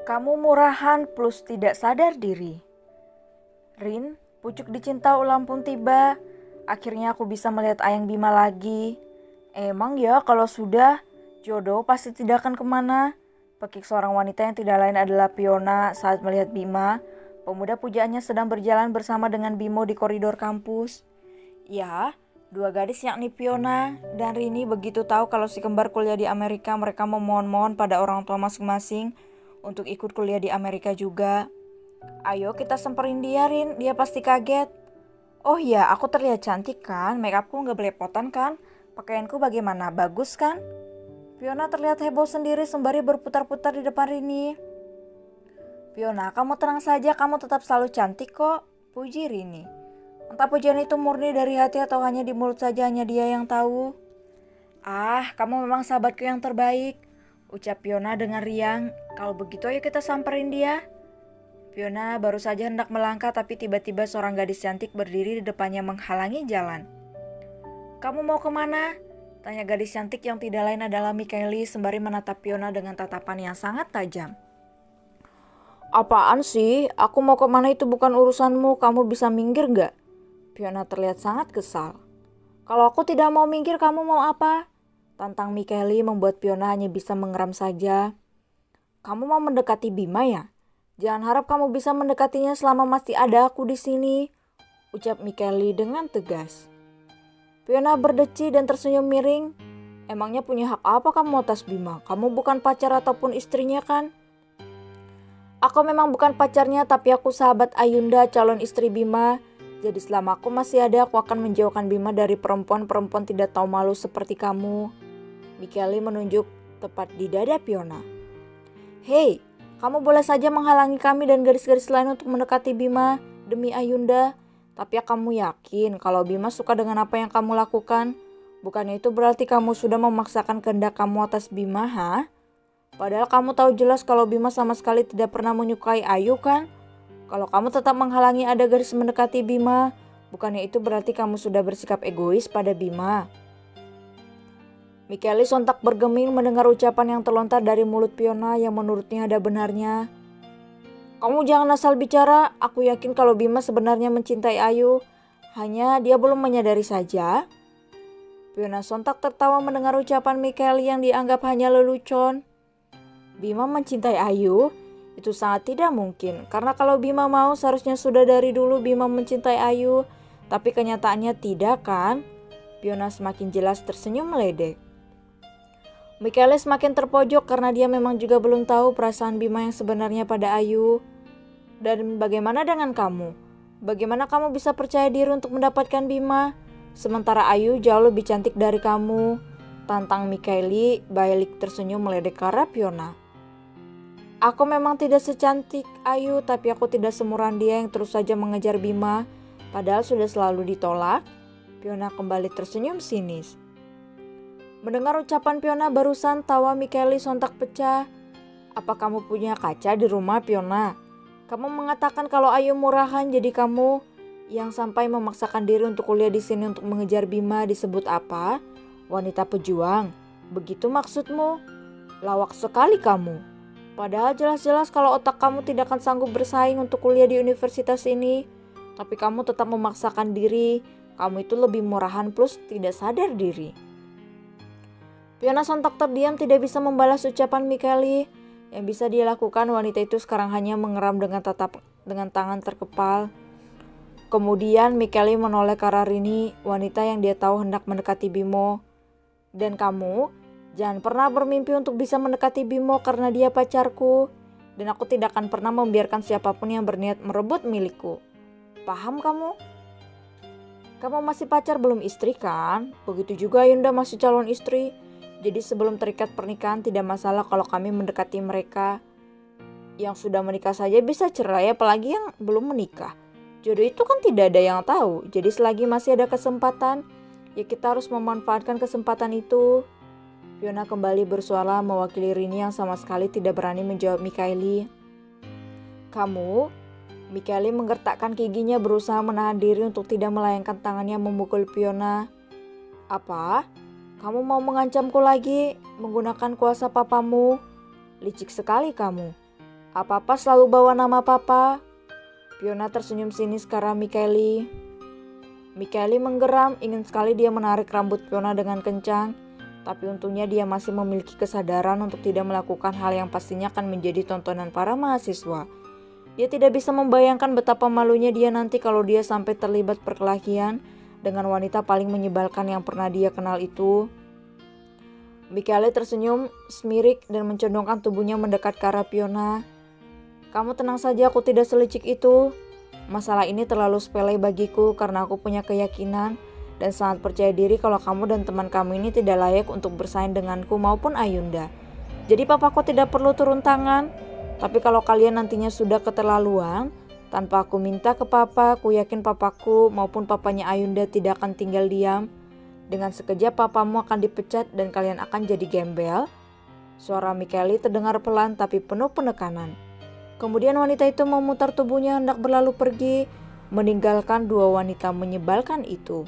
Kamu murahan plus tidak sadar diri. Rin, pucuk dicinta ulang pun tiba. Akhirnya aku bisa melihat Ayang Bima lagi. Emang ya kalau sudah, jodoh pasti tidak akan kemana. Pekik seorang wanita yang tidak lain adalah Fiona saat melihat Bima. Pemuda pujaannya sedang berjalan bersama dengan Bimo di koridor kampus. Ya, dua gadis yakni Fiona dan Rini begitu tahu kalau si kembar kuliah di Amerika, mereka memohon-mohon pada orang tua masing-masing untuk ikut kuliah di Amerika juga. Ayo kita semperin dia, Rin, dia pasti kaget. Oh iya, aku terlihat cantik kan? Makeupku nggak belepotan kan? Pakaianku bagaimana? Bagus kan? Fiona terlihat heboh sendiri sembari berputar-putar di depan Rini. Fiona, kamu tenang saja, kamu tetap selalu cantik kok, puji Rini. Entah pujian itu murni dari hati atau hanya di mulut saja, hanya dia yang tahu. Ah, kamu memang sahabatku yang terbaik, ucap Fiona dengan riang. Kalau begitu ayo kita samperin dia. Fiona baru saja hendak melangkah tapi tiba-tiba seorang gadis cantik berdiri di depannya menghalangi jalan. Kamu mau kemana? Tanya gadis cantik yang tidak lain adalah Mikaeli sembari menatap Fiona dengan tatapan yang sangat tajam. Apaan sih? Aku mau kemana itu bukan urusanmu, kamu bisa minggir gak? Fiona terlihat sangat kesal. Kalau aku tidak mau minggir, kamu mau apa? Tantang Mikaeli membuat Fiona hanya bisa mengeram saja. Kamu mau mendekati Bima ya? Jangan harap kamu bisa mendekatinya selama masih ada aku di sini, ucap Mikaeli dengan tegas. Fiona berdeci dan tersenyum miring. Emangnya punya hak apa kamu atas Bima? Kamu bukan pacar ataupun istrinya kan? Aku memang bukan pacarnya, tapi aku sahabat Ayunda, calon istri Bima. Jadi selama aku masih ada, aku akan menjauhkan Bima dari perempuan-perempuan tidak tahu malu seperti kamu. Mikaeli menunjuk tepat di dada Fiona. Hei, kamu boleh saja menghalangi kami dan gadis-gadis lain untuk mendekati Bima demi Ayunda. Tapi kamu yakin kalau Bima suka dengan apa yang kamu lakukan? Bukannya itu berarti kamu sudah memaksakan kehendak kamu atas Bima, ha? Padahal kamu tahu jelas kalau Bima sama sekali tidak pernah menyukai Ayu kan? Kalau kamu tetap menghalangi ada gadis mendekati Bima, bukannya itu berarti kamu sudah bersikap egois pada Bima? Mikaeli sontak bergeming mendengar ucapan yang terlontar dari mulut Fiona yang menurutnya ada benarnya. Kamu jangan asal bicara, aku yakin kalau Bima sebenarnya mencintai Ayu, hanya dia belum menyadari saja. Fiona sontak tertawa mendengar ucapan Mikaeli yang dianggap hanya lelucon. Bima mencintai Ayu? Itu sangat tidak mungkin, karena kalau Bima mau seharusnya sudah dari dulu Bima mencintai Ayu, tapi kenyataannya tidak kan? Fiona semakin jelas tersenyum meledek. Mikaeli semakin terpojok karena dia memang juga belum tahu perasaan Bima yang sebenarnya pada Ayu. Dan bagaimana dengan kamu? Bagaimana kamu bisa percaya diri untuk mendapatkan Bima? Sementara Ayu jauh lebih cantik dari kamu. Tantang Mikaeli balik tersenyum meledek ke arah Fiona. Aku memang tidak secantik Ayu, tapi aku tidak semurah dia yang terus saja mengejar Bima, padahal sudah selalu ditolak. Fiona kembali tersenyum sinis. Mendengar ucapan Fiona barusan, tawa Mikaeli sontak pecah. Apa kamu punya kaca di rumah, Fiona? Kamu mengatakan kalau Ayu murahan, jadi kamu yang sampai memaksakan diri untuk kuliah di sini untuk mengejar Bima disebut apa? Wanita pejuang. Begitu maksudmu? Lawak sekali kamu. Padahal jelas-jelas kalau otak kamu tidak akan sanggup bersaing untuk kuliah di universitas ini. Tapi kamu tetap memaksakan diri. Kamu itu lebih murahan plus tidak sadar diri. Fiona sontak terdiam tidak bisa membalas ucapan Mikaeli. Yang bisa dia lakukan wanita itu sekarang hanya mengeram dengan tangan terkepal. Kemudian Mikaeli menoleh ke arah Rini, wanita yang dia tahu hendak mendekati Bimo. Dan kamu? Jangan pernah bermimpi untuk bisa mendekati Bimo karena dia pacarku. Dan aku tidak akan pernah membiarkan siapapun yang berniat merebut milikku. Paham kamu? Kamu masih pacar belum istri kan? Begitu juga Yunda masih calon istri. Jadi sebelum terikat pernikahan tidak masalah kalau kami mendekati mereka. Yang sudah menikah saja bisa cerai, apalagi yang belum menikah. Jodoh itu kan tidak ada yang tahu. Jadi selagi masih ada kesempatan, ya kita harus memanfaatkan kesempatan itu. Fiona kembali bersuara mewakili Rini yang sama sekali tidak berani menjawab Mikaeli. Kamu? Mikaeli menggertakkan giginya berusaha menahan diri untuk tidak melayangkan tangannya memukul Fiona. Apa? Kamu mau mengancamku lagi menggunakan kuasa papamu? Licik sekali kamu. Apa-apa selalu bawa nama papa. Fiona tersenyum sinis ke arah Mikaeli. Mikaeli menggeram, ingin sekali dia menarik rambut Fiona dengan kencang. Tapi untungnya dia masih memiliki kesadaran untuk tidak melakukan hal yang pastinya akan menjadi tontonan para mahasiswa. Dia tidak bisa membayangkan betapa malunya dia nanti kalau dia sampai terlibat perkelahian dengan wanita paling menyebalkan yang pernah dia kenal itu. Mikaeli tersenyum semirik dan mencondongkan tubuhnya mendekat ke arah Fiona. Kamu tenang saja, aku tidak selicik itu. Masalah ini terlalu sepele bagiku karena aku punya keyakinan dan sangat percaya diri kalau kamu dan teman kamu ini tidak layak untuk bersaing denganku maupun Ayunda. Jadi papaku tidak perlu turun tangan. Tapi kalau kalian nantinya sudah keterlaluan, tanpa aku minta ke papa, aku yakin papaku maupun papanya Ayunda tidak akan tinggal diam. Dengan sekejap papamu akan dipecat dan kalian akan jadi gembel. Suara Mikaeli terdengar pelan tapi penuh penekanan. Kemudian wanita itu memutar tubuhnya hendak berlalu pergi, meninggalkan dua wanita menyebalkan itu.